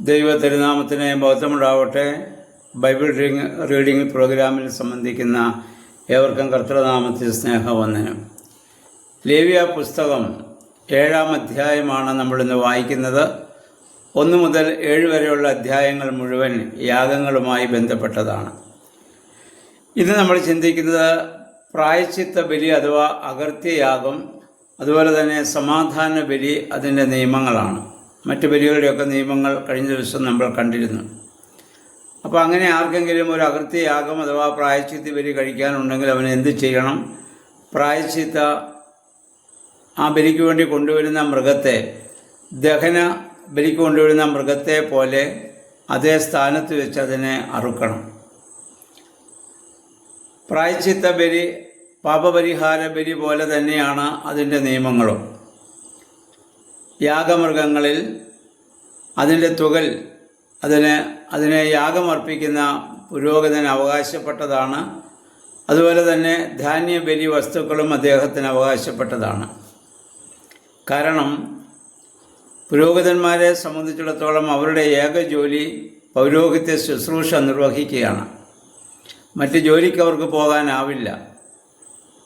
ദൈവ തിരുനാമത്തിന് മഹത്വമുണ്ടാവട്ടെ. Bible reading പ്രോഗ്രാമിൽ സംബന്ധിക്കുന്ന ഏവർക്കും കർത്തൃനാമത്തിൽ സ്നേഹവന്ദനം. ലേവ്യ പുസ്തകം 7-ാം അധ്യായമാണ് നമ്മളിന്ന് വായിക്കുന്നത്. 1 മുതൽ 7 വരെയുള്ള അധ്യായങ്ങൾ മുഴുവൻ യാഗങ്ങളുമായി ബന്ധപ്പെട്ടതാണ്. ഇന്ന് നമ്മൾ ചിന്തിക്കുന്നത് പ്രായശ്ചിത്ത ബലി അഥവാ അകൃത്യയാഗം, അതുപോലെ തന്നെ സമാധാന ബലി, അതിൻ്റെ നിയമങ്ങളാണ്. മറ്റ് ബലികളുടെയൊക്കെ നിയമങ്ങൾ കഴിഞ്ഞ ദിവസം നമ്മൾ കണ്ടിരുന്നു. അപ്പോൾ അങ്ങനെ ആർക്കെങ്കിലും ഒരു അകൃത്യയാഗം അഥവാ പ്രായശ്ചിത്ത ബലി കഴിക്കാനുണ്ടെങ്കിൽ അവൻ എന്ത് ചെയ്യണം? പ്രായശ്ചിത്ത ആ ബലിക്ക് വേണ്ടി കൊണ്ടുവരുന്ന മൃഗത്തെ, ദഹന ബലിക്ക് കൊണ്ടുവരുന്ന മൃഗത്തെ പോലെ അതേ സ്ഥാനത്ത് വെച്ച് അതിനെ അറുക്കണം. പ്രായശ്ചിത്ത ബലി പാപപരിഹാര ബലി പോലെ തന്നെയാണ് അതിൻ്റെ നിയമങ്ങളും. യാഗമൃഗങ്ങളിൽ അതിൻ്റെ തുകൽ അതിനെ യാഗമർപ്പിക്കുന്ന പുരോഹിതന് അവകാശപ്പെട്ടതാണ്. അതുപോലെ തന്നെ ധാന്യബലി വസ്തുക്കളും അദ്ദേഹത്തിന് അവകാശപ്പെട്ടതാണ്. കാരണം പുരോഹിതന്മാരെ സംബന്ധിച്ചിടത്തോളം അവരുടെ ഏക ജോലി പൗരോഹിത്യ ശുശ്രൂഷ നിർവഹിക്കുകയാണ്. മറ്റ് ജോലിക്ക് അവർക്ക് പോകാനാവില്ല.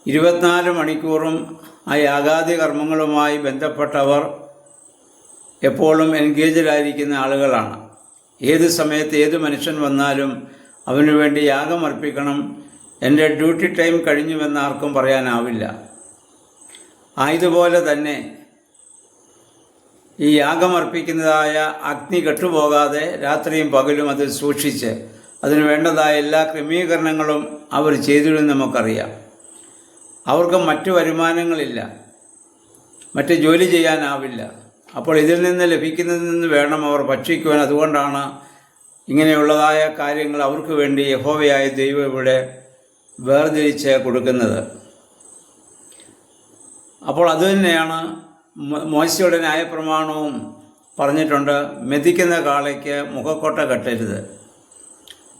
24 മണിക്കൂറും ആ യാഗാദി കർമ്മങ്ങളുമായി ബന്ധപ്പെട്ടവർ എപ്പോഴും എൻഗേജഡായിരിക്കുന്ന ആളുകളാണ്. ഏത് സമയത്ത് ഏത് മനുഷ്യൻ വന്നാലും അവന് വേണ്ടി യാഗമർപ്പിക്കണം, എൻ്റെ ഡ്യൂട്ടി ടൈം കഴിഞ്ഞുവെന്ന് ആർക്കും പറയാനാവില്ല. ആയതുപോലെ തന്നെ ഈ യാഗമർപ്പിക്കുന്നതായ അഗ്നി കെട്ടുപോകാതെ രാത്രിയും പകലും അത് സൂക്ഷിച്ച് അതിന് വേണ്ടതായ എല്ലാ ക്രമീകരണങ്ങളും അവർ ചെയ്തിരുന്നു നമുക്കറിയാം. അവർക്ക് മറ്റു വരുമാനങ്ങളില്ല, മറ്റ് ജോലി ചെയ്യാനാവില്ല. അപ്പോൾ ഇതിൽ നിന്ന് ലഭിക്കുന്നതിൽ നിന്ന് വേണം അവർ ഭക്ഷിക്കുവാൻ. അതുകൊണ്ടാണ് ഇങ്ങനെയുള്ളതായ കാര്യങ്ങൾ അവർക്ക് വേണ്ടി യഹോവയായ ദൈവം ഇവിടെ വേർതിരിച്ച് കൊടുക്കുന്നത്. അപ്പോൾ അതുതന്നെയാണ് മോശയുടെ ന്യായപ്രമാണവും പറഞ്ഞിട്ടുണ്ട്. മെതിക്കുന്ന കാളയ്ക്ക് മുഖക്കൊട്ട കെട്ടരുത്.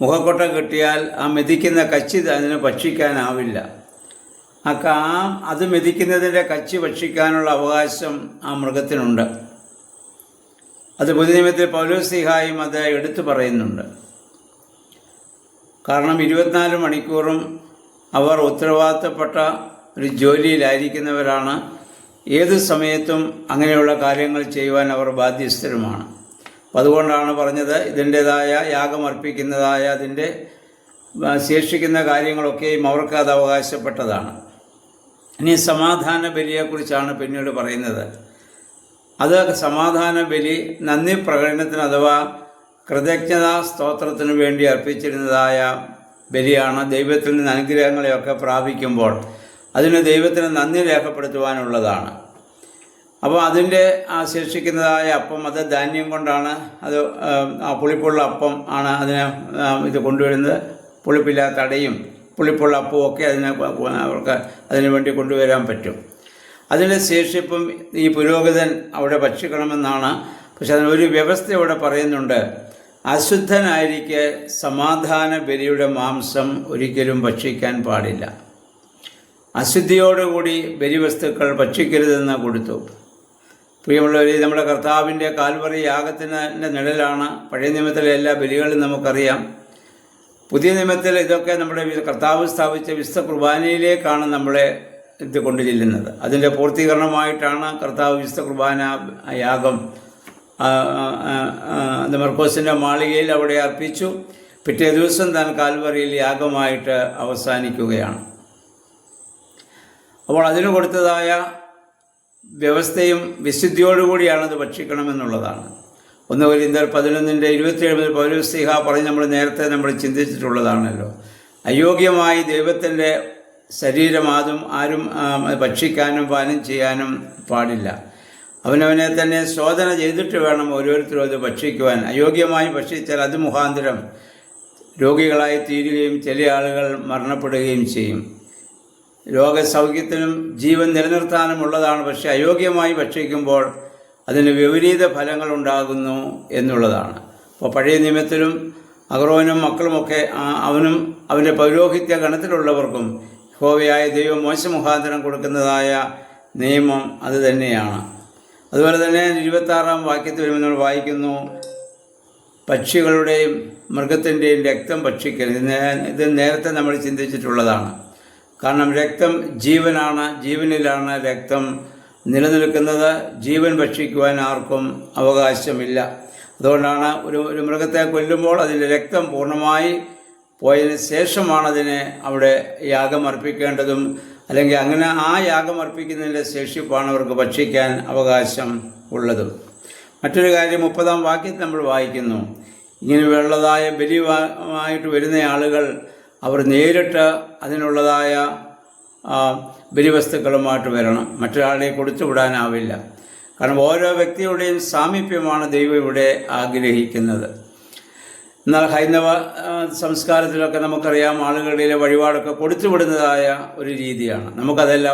മുഖക്കൊട്ട കെട്ടിയാൽ ആ മെതിക്കുന്ന കച്ചി അതിന് ഭക്ഷിക്കാനാവില്ല. അത് മെതിക്കുന്നതിൻ്റെ കച്ചി ഭക്ഷിക്കാനുള്ള അവകാശം ആ മൃഗത്തിനുണ്ട്. അത് പുതിയ നിയമത്തിൽ പൗലോസ്ലീഹായും അത് എടുത്തു പറയുന്നുണ്ട്. കാരണം 24 മണിക്കൂറും അവർ ഉത്തരവാദിത്തപ്പെട്ട ഒരു ജോലിയിലായിരിക്കുന്നവരാണ്. ഏത് സമയത്തും അങ്ങനെയുള്ള കാര്യങ്ങൾ ചെയ്യുവാൻ അവർ ബാധ്യസ്ഥരുമാണ്. അതുകൊണ്ടാണ് പറഞ്ഞത് ഇതിൻ്റേതായ യാഗമർപ്പിക്കുന്നതായ അതിൻ്റെ ശേഷിക്കുന്ന കാര്യങ്ങളൊക്കെയും അവർക്ക് അത് അവകാശപ്പെട്ടതാണ്. ഇനി സമാധാന ബലിയെക്കുറിച്ചാണ് പിന്നീട് പറയുന്നത്. അത് സമാധാന ബലി നന്ദി പ്രകടനത്തിന് അഥവാ കൃതജ്ഞതാ സ്തോത്രത്തിന് വേണ്ടി അർപ്പിച്ചിരുന്നതായ ബലിയാണ്. ദൈവത്തിൽ നിന്ന് അനുഗ്രഹങ്ങളെയൊക്കെ പ്രാപിക്കുമ്പോൾ അതിന് ദൈവത്തിന് നന്ദി രേഖപ്പെടുത്തുവാനുള്ളതാണ്. അപ്പോൾ അതിൻ്റെ ആ ശേഷിക്കുന്നതായ അപ്പം, അത് ധാന്യം കൊണ്ടാണ്. അത് ആ പുളിപ്പുള്ള അപ്പം ആണ് അതിന് ഇത് കൊണ്ടുവരുന്നത്. പുളിപ്പില്ലാത്ത അടയും പുളിപ്പുള്ള അപ്പവും ഒക്കെ അവർക്ക് അതിനു വേണ്ടി കൊണ്ടുവരാൻ പറ്റും. അതിൻ്റെ ശേഷിപ്പും ഈ പുരോഹിതൻ അവിടെ ഭക്ഷിക്കണമെന്നാണ്. പക്ഷെ അതിനൊരു വ്യവസ്ഥ ഇവിടെ പറയുന്നുണ്ട്. അശുദ്ധനായിരിക്കെ സമാധാന ബലിയുടെ മാംസം ഒരിക്കലും ഭക്ഷിക്കാൻ പാടില്ല. അശുദ്ധിയോടുകൂടി ബലിവസ്തുക്കൾ ഭക്ഷിക്കരുതെന്ന് കൊടുത്തു. പ്രിയമുള്ളവർ, നമ്മുടെ കർത്താവിൻ്റെ കാൽവറി യാഗത്തിൻ്റെ നിഴലാണ് പഴയ നിയമത്തിലെ എല്ലാ ബലികളും നമുക്കറിയാം. പുതിയ നിയമത്തിൽ ഇതൊക്കെ നമ്മുടെ കർത്താവ് സ്ഥാപിച്ച വിശുദ്ധ കുർബാനയിലേക്കാണ് നമ്മളെ ഇത് കൊണ്ടു ചെല്ലുന്നത്. അതിൻ്റെ പൂർത്തീകരണമായിട്ടാണ് കർത്താവ് വിശുദ്ധ കുർബാന യാഗം മർക്കോസിൻ്റെ മാളികയിൽ അവിടെ അർപ്പിച്ചു. പിറ്റേ ദിവസം താൻ കാൽവറിയിൽ യാഗമായിട്ട് അവസാനിക്കുകയാണ്. അപ്പോൾ അതിന് കൊടുത്തതായ വ്യവസ്ഥയും വിശുദ്ധിയോടുകൂടിയാണത് ഭക്ഷിക്കണമെന്നുള്ളതാണ്. 1 കൊരിന്ത്യർ 11:27 പൗലോസ്ലീഹ പറഞ്ഞ് നേരത്തെ നമ്മൾ ചിന്തിച്ചിട്ടുള്ളതാണല്ലോ. അയോഗ്യമായി ദൈവത്തിൻ്റെ ശരീരം ആരും ഭക്ഷിക്കാനും പാനം ചെയ്യാനും പാടില്ല. അവനവനെ തന്നെ ശോധന ചെയ്തിട്ട് വേണം ഓരോരുത്തരും അത് ഭക്ഷിക്കുവാൻ. അയോഗ്യമായി ഭക്ഷിച്ചാൽ അത് മുഖാന്തരം രോഗികളായി തീരുകയും ചില ആളുകൾ മരണപ്പെടുകയും ചെയ്യും. രോഗസൗഖ്യത്തിനും ജീവൻ നിലനിർത്താനുമുള്ളതാണ്. പക്ഷേ അയോഗ്യമായി ഭക്ഷിക്കുമ്പോൾ അതിന് വിപരീത ഫലങ്ങൾ ഉണ്ടാകുന്നു എന്നുള്ളതാണ്. അപ്പോൾ പഴയ നിയമത്തിലും അഹ്റോനും മക്കളുമൊക്കെ അവനും അവൻ്റെ പൗരോഹിത്യ ഗണത്തിലുള്ളവർക്കും യഹോവയായ ദൈവം മോശ മുഖാന്തരം കൊടുക്കുന്നതായ നിയമം അത് തന്നെയാണ്. അതുപോലെ തന്നെ 26-ാം വാക്യത്തിൽ വരുമ്പോൾ നമ്മൾ വായിക്കുന്നു, പക്ഷികളുടെയും മൃഗത്തിൻ്റെയും രക്തം ഭക്ഷിക്കരുത്. ഇത് നേരത്തെ നമ്മൾ ചിന്തിച്ചിട്ടുള്ളതാണ്. കാരണം രക്തം ജീവനാണ്, ജീവനിലാണ് രക്തം നിലനിൽക്കുന്നത്. ജീവൻ ഭക്ഷിക്കുവാൻ ആർക്കും അവകാശമില്ല. അതുകൊണ്ടാണ് ഒരു മൃഗത്തെ കൊല്ലുമ്പോൾ അതിൻ്റെ രക്തം പൂർണ്ണമായി പോയതിന് ശേഷമാണ് അതിനെ അവിടെ യാഗം അർപ്പിക്കേണ്ടതും. അല്ലെങ്കിൽ അങ്ങനെ ആ യാഗം അർപ്പിക്കുന്നതിൻ്റെ ശേഷിപ്പാണ് അവർക്ക് ഭക്ഷിക്കാൻ അവകാശം ഉള്ളതും. മറ്റൊരു കാര്യം 30-ാം വാക്യത്തിൽ നമ്മൾ വായിക്കുന്നു, ഇങ്ങനെയുള്ളതായ ബലിയായിട്ട് വരുന്ന ആളുകൾ അവർ നേരിട്ട് അതിനുള്ളതായ ബലിവസ്തുക്കളുമായിട്ട് വരണം. മറ്റൊരാളെ കൊടുത്തുവിടാനാവില്ല. കാരണം ഓരോ വ്യക്തിയുടെയും സാമീപ്യമാണ് ദൈവം ഇവിടെ ആഗ്രഹിക്കുന്നത്. എന്നാൽ ഹൈന്ദവ സംസ്കാരത്തിലൊക്കെ നമുക്കറിയാം, ആളുകളുടെ വഴിപാടൊക്കെ കൊടുത്തുവിടുന്നതായ ഒരു രീതിയാണ്. നമുക്കതല്ല,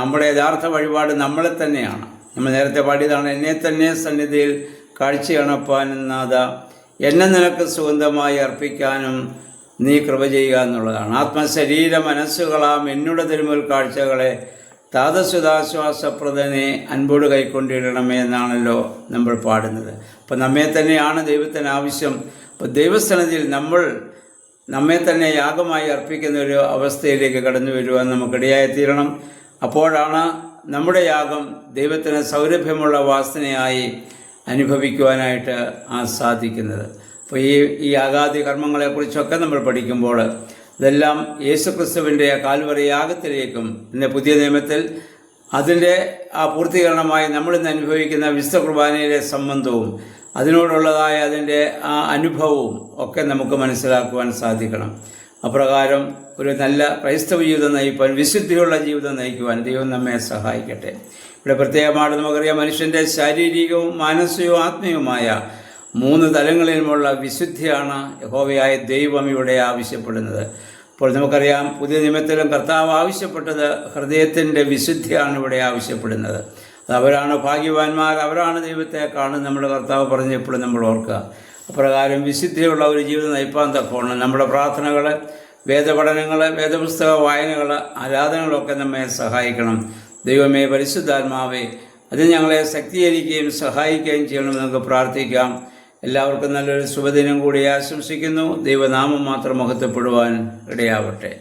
നമ്മുടെ യഥാർത്ഥ വഴിപാട് നമ്മളെ തന്നെയാണ്. നമ്മൾ നേരത്തെ പാടിയതാണ്, എന്നെ തന്നെ സന്നിധിയിൽ കാഴ്ചയണപ്പാൻ നാഥ, എന്നെ നിനക്ക് സുഗന്ധമായി അർപ്പിക്കാനും നീ കൃപ ചെയ്യുക എന്നുള്ളതാണ്. ആത്മശരീര മനസ്സുകളാം എന്നോട് തിരുമുൽ കാഴ്ചകളെ താതസുതാശ്വാസപ്രദനെ അൻപോട് കൈക്കൊണ്ടിടണമേ എന്നാണല്ലോ നമ്മൾ പാടുന്നത്. അപ്പോൾ നമ്മെ തന്നെയാണ് ദൈവത്തിന് ആവശ്യം. അപ്പോൾ ദൈവസ്ഥാനത്തിൽ നമ്മെ തന്നെ യാഗമായി അർപ്പിക്കുന്ന ഒരു അവസ്ഥയിലേക്ക് കടന്നു വരുവാൻ നമുക്കിടയായിത്തീരണം. അപ്പോഴാണ് നമ്മുടെ യാഗം ദൈവത്തിന് സൗരഭ്യമുള്ള വാസനയായി അനുഭവിക്കുവാനായിട്ട് സാധിക്കുന്നത്. അപ്പോൾ ഈ യാഗാദി കർമ്മങ്ങളെക്കുറിച്ചൊക്കെ നമ്മൾ പഠിക്കുമ്പോൾ ഇതെല്ലാം യേശുക്രിസ്തുവിൻ്റെ കാൽവറി യാഗത്തിലേക്കും ഇന്ന് പുതിയ നിയമത്തിൽ അതിൻ്റെ പൂർത്തീകരണമായി നമ്മളിന്ന് അനുഭവിക്കുന്ന വിശുദ്ധ കുർബാനയിലെ സംബന്ധവും അതിനോടുള്ളതായ അതിൻ്റെ അനുഭവവും ഒക്കെ നമുക്ക് മനസ്സിലാക്കുവാൻ സാധിക്കണം. അപ്രകാരം ഒരു നല്ല ക്രൈസ്തവ ജീവിതം നയിക്കുവാൻ, വിശുദ്ധിയുള്ള ജീവിതം നയിക്കുവാൻ ദൈവം നമ്മെ സഹായിക്കട്ടെ. ഇവിടെ പ്രത്യേകമായിട്ട് നമുക്കറിയാം, മനുഷ്യൻ്റെ ശാരീരികവും മാനസികവും ആത്മീയവുമായ 3 തലങ്ങളിലുമുള്ള വിശുദ്ധിയാണ് യഹോവയായ ദൈവം ഇവിടെ ആവശ്യപ്പെടുന്നത്. അപ്പോൾ നമുക്കറിയാം, പുതിയ നിയമത്തിലും കർത്താവ് ആവശ്യപ്പെട്ടത് ഹൃദയത്തിൻ്റെ വിശുദ്ധിയാണ് ഇവിടെ ആവശ്യപ്പെടുന്നത്. അവരാണ് ഭാഗ്യവാന്മാർ, അവരാണ് ദൈവത്തെ കാണുന്നത് നമ്മുടെ കർത്താവ് പറഞ്ഞപ്പോഴും നമ്മൾ ഓർക്കുക. അപ്രകാരം വിശുദ്ധിയുള്ള ഒരു ജീവിതം നയിപ്പാൻ തക്കോണം നമ്മുടെ പ്രാർത്ഥനകൾ, വേദപഠനങ്ങൾ, വേദപുസ്തക വായനകൾ, ആരാധനകളൊക്കെ നമ്മെ സഹായിക്കണം. ദൈവമേ, പരിശുദ്ധാത്മാവേ, അത് ഞങ്ങളെ ശക്തീകരിക്കുകയും സഹായിക്കുകയും ചെയ്യണമെന്ന് നമുക്ക് പ്രാർത്ഥിക്കാം. എല്ലാവർക്കും നല്ലൊരു ശുഭദിനം കൂടി ആശംസിക്കുന്നു. ദൈവനാമം മാത്രം മഹത്വപ്പെടുവാൻ ഇടയാവട്ടെ.